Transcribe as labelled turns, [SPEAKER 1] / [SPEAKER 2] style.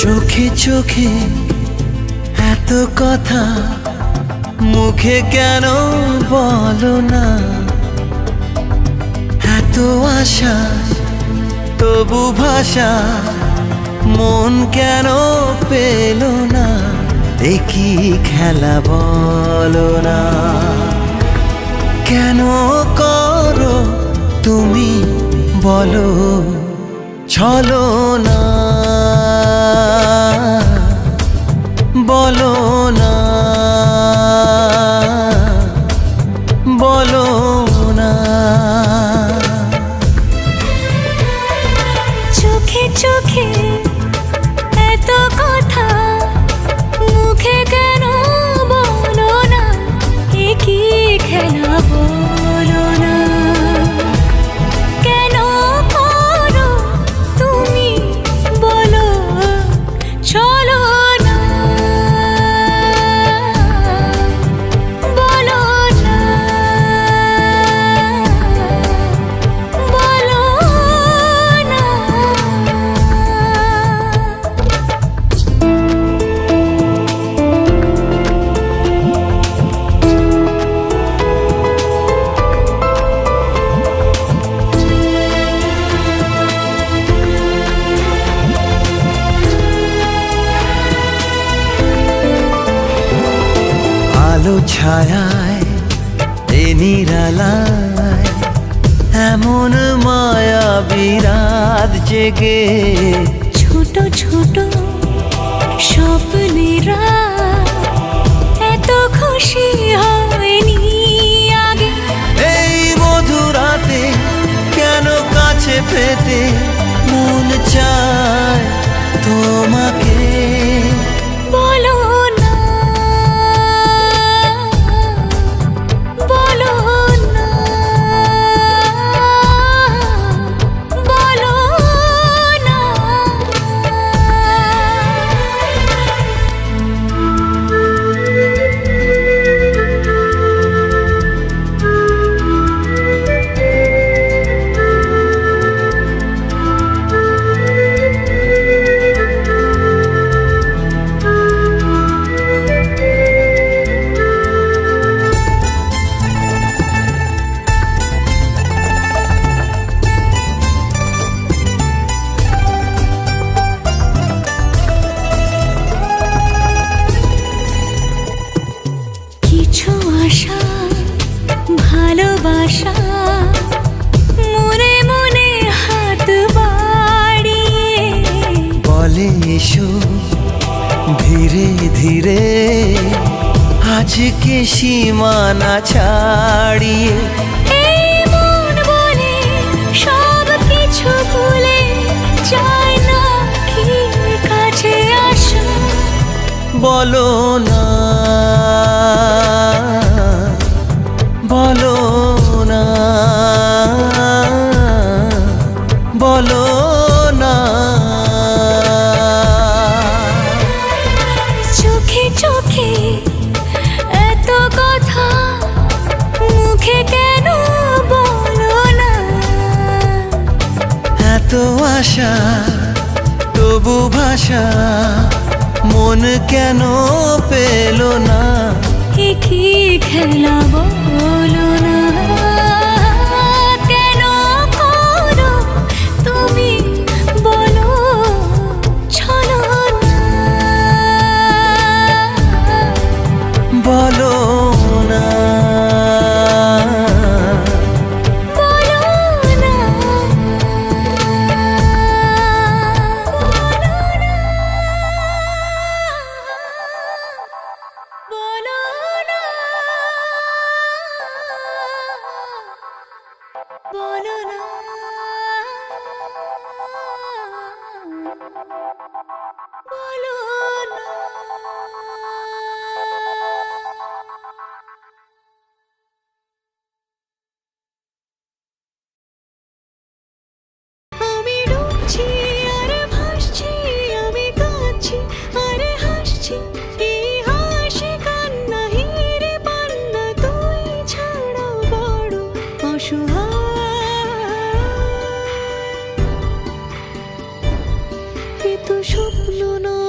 [SPEAKER 1] চোখে চোখে এত কথা মুখে কেন বলো না, এত আশা তবু ভাষা মন কেন পেল না, দেখি খেলা বলো না। কেন করো তুমি বলো ছলো না, বলো না, বলো না।
[SPEAKER 2] চোখে চোখে এত কথা মুখে কেন বলো না, কি খেলা বলো না। কেন করো তুমি বলো চলো না, বলো না, বলো না।
[SPEAKER 1] আলো ছায়ায় এ নিরালায় এমন মায়া বিরাত জেগে,
[SPEAKER 2] ছোট ছোট স্বপ্নেরা এত খুশি হয়নি আগে।
[SPEAKER 1] এই মধুরাতে কেন কাছে পেতে মন চায় তোমাকে,
[SPEAKER 2] বলো না, বলো না, বলো না। কিছু আশা ভালোবাসা মনে মনে হাত বাড়িয়ে
[SPEAKER 1] বলে এসো ধীরে ধীরে আজকে সীমানা ছাড়িয়ে।
[SPEAKER 2] এই মন বলে সব কিছু ভুলে যায় না কি কাছে আসো,
[SPEAKER 1] বলো না, বলো না, বলো না।
[SPEAKER 2] চোখে চোখে এত কথা মুখে কেন বলো না,
[SPEAKER 1] এত আশা তবু ভাষা মন কেন পেল না,
[SPEAKER 2] কি খেলা বলো না। কেন করো তুমি বলো চলো না,
[SPEAKER 1] বলো না,
[SPEAKER 2] বলো না, বলো না, বলো না, বলো না। আমি ডুবছি আর ভাসছি, আমি কাঁদছি আর হাসছি, এই হাসি কান্না হিরে পান্না তুই ছাড়া বড় অসহায়। স্বপ্ন নয়।